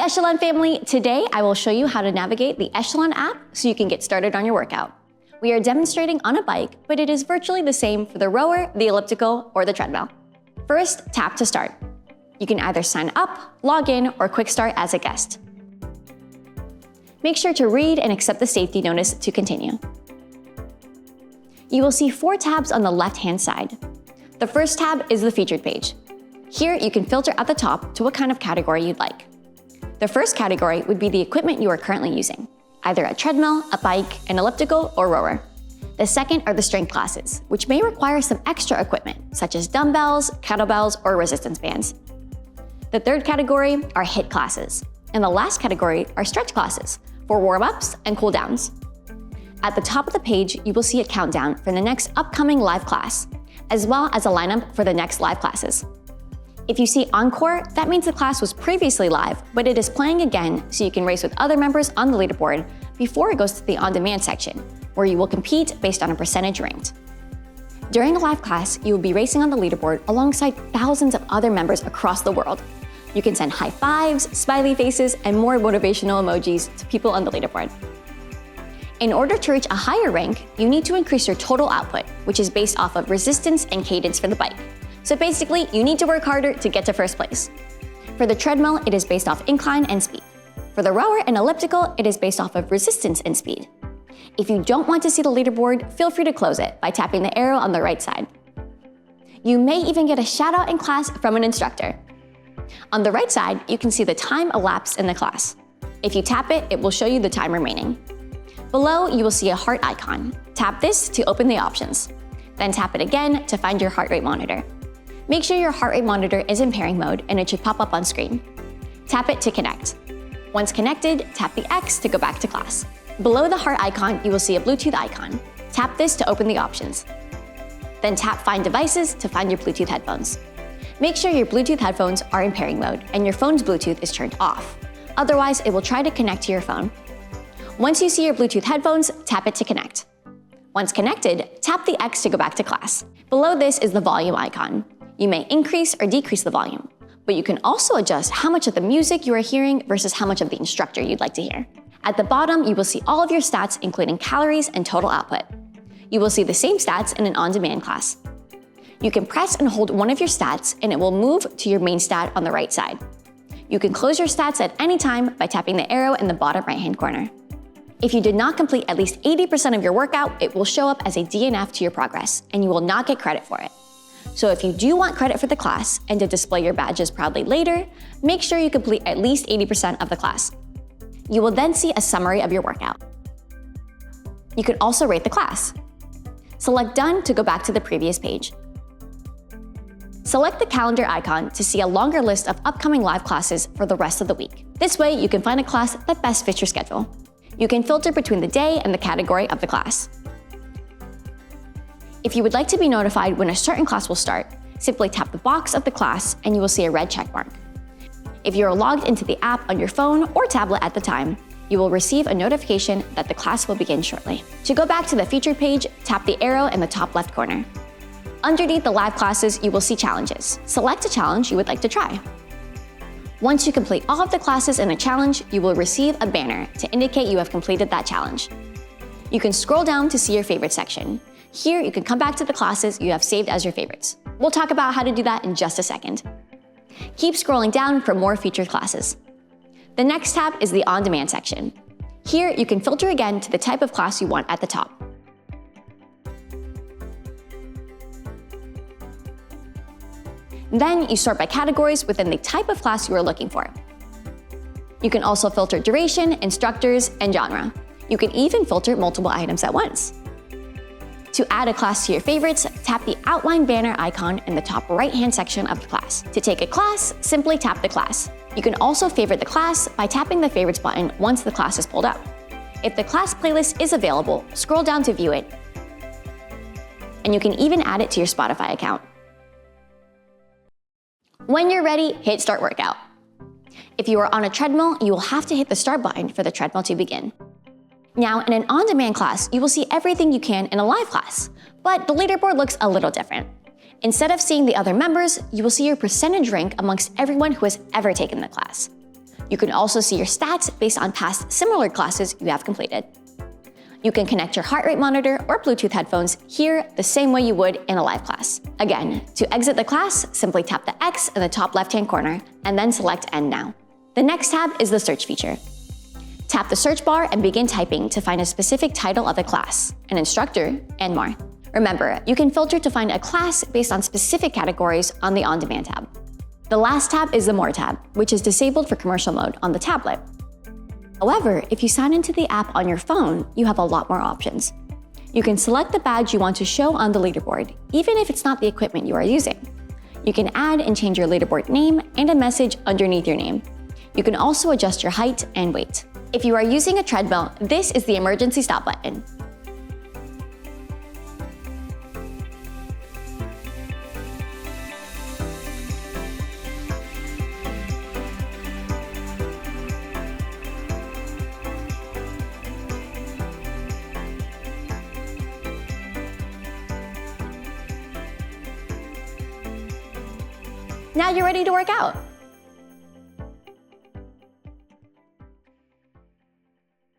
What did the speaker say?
Hi Echelon family! Today I will show you how to navigate the Echelon app so you can get started on your workout. We are demonstrating on a bike, but it is virtually the same for the rower, the elliptical, or the treadmill. First, tap to start. You can either sign up, log in, or quick start as a guest. Make sure to read and accept the safety notice to continue. You will see 4 tabs on the left-hand side. The first tab is the featured page. Here you can filter at the top to what kind of category you'd like. The first category would be the equipment you are currently using, either a treadmill, a bike, an elliptical, or rower. The second are the strength classes, which may require some extra equipment, such as dumbbells, kettlebells, or resistance bands. The third category are HIIT classes, and the last category are stretch classes for warm-ups and cool-downs. At the top of the page, you will see a countdown for the next upcoming live class, as well as a lineup for the next live classes. If you see Encore, that means the class was previously live, but it is playing again so you can race with other members on the leaderboard before it goes to the on-demand section, where you will compete based on a percentage ranked. During a live class, you will be racing on the leaderboard alongside thousands of other members across the world. You can send high fives, smiley faces, and more motivational emojis to people on the leaderboard. In order to reach a higher rank, you need to increase your total output, which is based off of resistance and cadence for the bike. So basically, you need to work harder to get to first place. For the treadmill, it is based off incline and speed. For the rower and elliptical, it is based off of resistance and speed. If you don't want to see the leaderboard, feel free to close it by tapping the arrow on the right side. You may even get a shout out in class from an instructor. On the right side, you can see the time elapsed in the class. If you tap it, it will show you the time remaining. Below, you will see a heart icon. Tap this to open the options. Then tap it again to find your heart rate monitor. Make sure your heart rate monitor is in pairing mode and it should pop up on screen. Tap it to connect. Once connected, tap the X to go back to class. Below the heart icon, you will see a Bluetooth icon. Tap this to open the options. Then tap Find Devices to find your Bluetooth headphones. Make sure your Bluetooth headphones are in pairing mode and your phone's Bluetooth is turned off. Otherwise, it will try to connect to your phone. Once you see your Bluetooth headphones, tap it to connect. Once connected, tap the X to go back to class. Below this is the volume icon. You may increase or decrease the volume, but you can also adjust how much of the music you are hearing versus how much of the instructor you'd like to hear. At the bottom, you will see all of your stats, including calories and total output. You will see the same stats in an on-demand class. You can press and hold one of your stats and it will move to your main stat on the right side. You can close your stats at any time by tapping the arrow in the bottom right-hand corner. If you did not complete at least 80% of your workout, it will show up as a DNF to your progress and you will not get credit for it. So if you do want credit for the class and to display your badges proudly later, make sure you complete at least 80% of the class. You will then see a summary of your workout. You can also rate the class. Select Done to go back to the previous page. Select the calendar icon to see a longer list of upcoming live classes for the rest of the week. This way, you can find a class that best fits your schedule. You can filter between the day and the category of the class. If you would like to be notified when a certain class will start, simply tap the box of the class and you will see a red check mark. If you are logged into the app on your phone or tablet at the time, you will receive a notification that the class will begin shortly. To go back to the featured page, tap the arrow in the top left corner. Underneath the live classes, you will see challenges. Select a challenge you would like to try. Once you complete all of the classes in a challenge, you will receive a banner to indicate you have completed that challenge. You can scroll down to see your favorite section. Here, you can come back to the classes you have saved as your favorites. We'll talk about how to do that in just a second. Keep scrolling down for more featured classes. The next tab is the on-demand section. Here, you can filter again to the type of class you want at the top. Then you sort by categories within the type of class you are looking for. You can also filter duration, instructors, and genre. You can even filter multiple items at once. To add a class to your favorites, tap the outline banner icon in the top right-hand section of the class. To take a class, simply tap the class. You can also favorite the class by tapping the favorites button once the class is pulled up. If the class playlist is available, scroll down to view it. And you can even add it to your Spotify account. When you're ready, hit Start Workout. If you are on a treadmill, you will have to hit the start button for the treadmill to begin. Now, in an on-demand class, you will see everything you can in a live class, but the leaderboard looks a little different. Instead of seeing the other members, you will see your percentage rank amongst everyone who has ever taken the class. You can also see your stats based on past similar classes you have completed. You can connect your heart rate monitor or Bluetooth headphones here the same way you would in a live class. Again, to exit the class, simply tap the X in the top left-hand corner and then select End Now. The next tab is the search feature. Tap the search bar and begin typing to find a specific title of the class, an instructor, and more. Remember, you can filter to find a class based on specific categories on the On Demand tab. The last tab is the More tab, which is disabled for commercial mode on the tablet. However, if you sign into the app on your phone, you have a lot more options. You can select the badge you want to show on the leaderboard, even if it's not the equipment you are using. You can add and change your leaderboard name and a message underneath your name. You can also adjust your height and weight. If you are using a treadmill, this is the emergency stop button. Now you're ready to work out.